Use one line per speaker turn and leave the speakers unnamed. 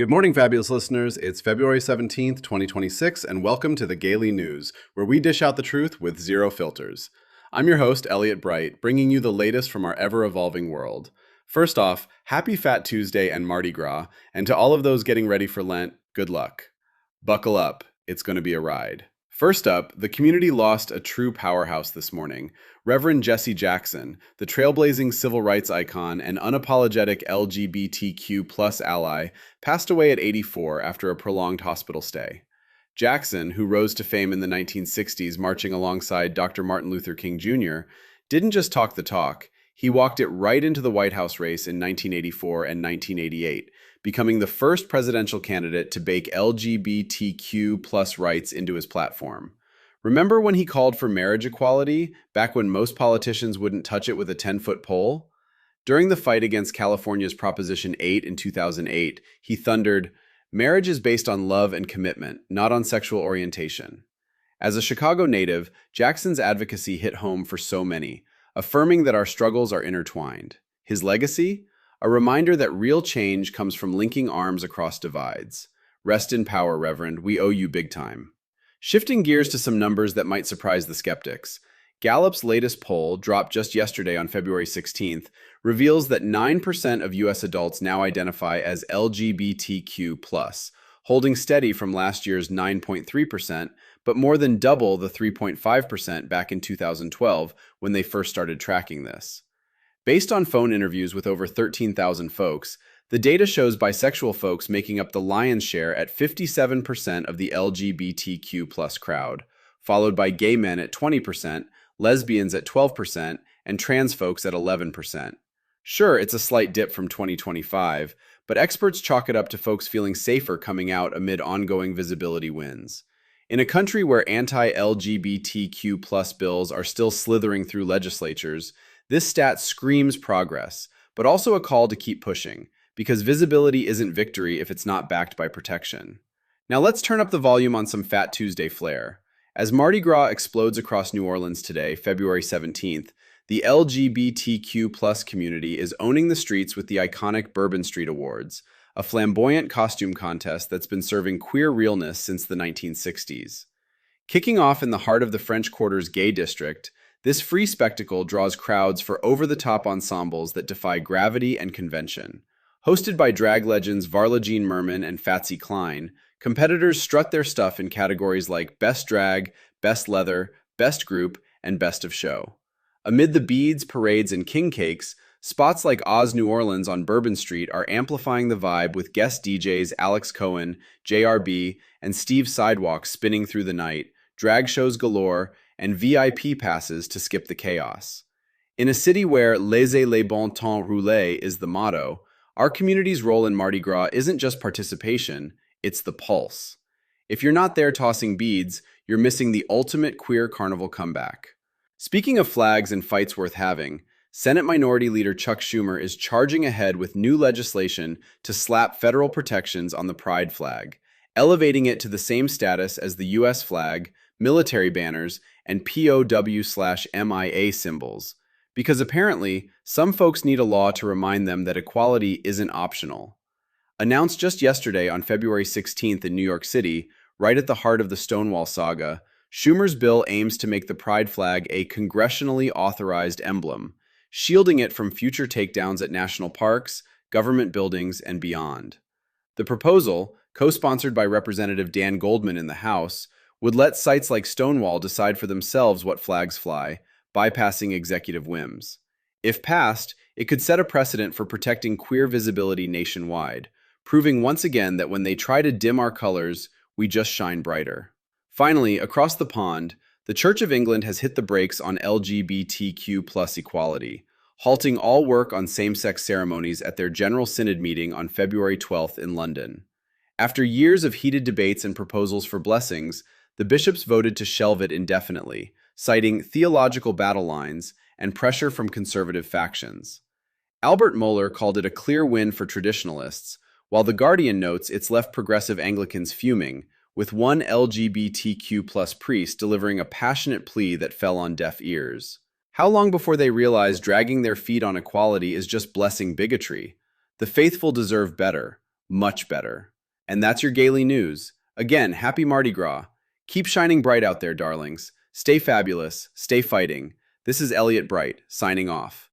Good morning, fabulous listeners. It's February 17th, 2026, and welcome to the Gaily News, where we dish out the truth with zero filters. I'm your host, Elliot Bright, bringing you the latest from our ever-evolving world. First off, happy Fat Tuesday and Mardi Gras, and to all of those getting ready for Lent, good luck. Buckle up, it's going to be a ride. First up, the community lost a true powerhouse this morning. Reverend Jesse Jackson, the trailblazing civil rights icon and unapologetic LGBTQ plus ally, passed away at 84 after a prolonged hospital stay. Jackson, who rose to fame in the 1960s marching alongside Dr. Martin Luther King Jr., didn't just talk the talk, he walked it right into the White House race in 1984 and 1988, becoming the first presidential candidate to bake LGBTQ plus rights into his platform. Remember when he called for marriage equality, back when most politicians wouldn't touch it with a 10-foot pole? During the fight against California's Proposition 8 in 2008, he thundered, "Marriage is based on love and commitment, not on sexual orientation." As a Chicago native, Jackson's advocacy hit home for so many, affirming that our struggles are intertwined. His legacy? A reminder that real change comes from linking arms across divides. Rest in power, Reverend. We owe you big time. Shifting gears to some numbers that might surprise the skeptics. Gallup's latest poll, dropped just yesterday on February 16th, reveals that 9% of U.S. adults now identify as LGBTQ+, holding steady from last year's 9.3%, but more than double the 3.5% back in 2012 when they first started tracking this. Based on phone interviews with over 13,000 folks, the data shows bisexual folks making up the lion's share at 57% of the LGBTQ+ crowd, followed by gay men at 20%, lesbians at 12%, and trans folks at 11%. Sure, it's a slight dip from 2025, but experts chalk it up to folks feeling safer coming out amid ongoing visibility wins. In a country where anti-LGBTQ+ bills are still slithering through legislatures, this stat screams progress, but also a call to keep pushing, because visibility isn't victory if it's not backed by protection. Now let's turn up the volume on some Fat Tuesday flair. As Mardi Gras explodes across New Orleans today, February 17th, the LGBTQ+ community is owning the streets with the iconic Bourbon Street Awards, a flamboyant costume contest that's been serving queer realness since the 1960s. Kicking off in the heart of the French Quarter's gay district, this free spectacle draws crowds for over-the-top ensembles that defy gravity and convention. Hosted by drag legends Varla Jean Merman and Fatsy Cline, competitors strut their stuff in categories like Best Drag, Best Leather, Best Group, and Best of Show. Amid the beads, parades, and king cakes, spots like Oz New Orleans on Bourbon Street are amplifying the vibe with guest DJs Alex Cohen, JRB, and Steve Sidewalk spinning through the night, drag shows galore, and VIP passes to skip the chaos. In a city where laissez les bon temps rouler is the motto, our community's role in Mardi Gras isn't just participation, it's the pulse. If you're not there tossing beads, you're missing the ultimate queer carnival comeback. Speaking of flags and fights worth having, Senate Minority Leader Chuck Schumer is charging ahead with new legislation to slap federal protections on the pride flag, elevating it to the same status as the U.S. flag, military banners, and POW/MIA symbols, because apparently some folks need a law to remind them that equality isn't optional. Announced just yesterday on February 16th in New York City, right at the heart of the Stonewall saga, Schumer's bill aims to make the pride flag a congressionally authorized emblem, shielding it from future takedowns at national parks, government buildings, and beyond. The proposal, co-sponsored by Representative Dan Goldman in the House, would let sites like Stonewall decide for themselves what flags fly, bypassing executive whims. If passed, it could set a precedent for protecting queer visibility nationwide, proving once again that when they try to dim our colors, we just shine brighter. Finally, across the pond, the Church of England has hit the brakes on LGBTQ+ equality, halting all work on same-sex ceremonies at their General Synod meeting on February 12th in London. After years of heated debates and proposals for blessings, the bishops voted to shelve it indefinitely, citing theological battle lines and pressure from conservative factions. Albert Mohler called it a clear win for traditionalists, while The Guardian notes it's left progressive Anglicans fuming, with one LGBTQ+ priest delivering a passionate plea that fell on deaf ears. How long before they realize dragging their feet on equality is just blessing bigotry? The faithful deserve better. Much better. And that's your Gaily News. Again, happy Mardi Gras. Keep shining bright out there, darlings. Stay fabulous. Stay fighting. This is Elliot Bright, signing off.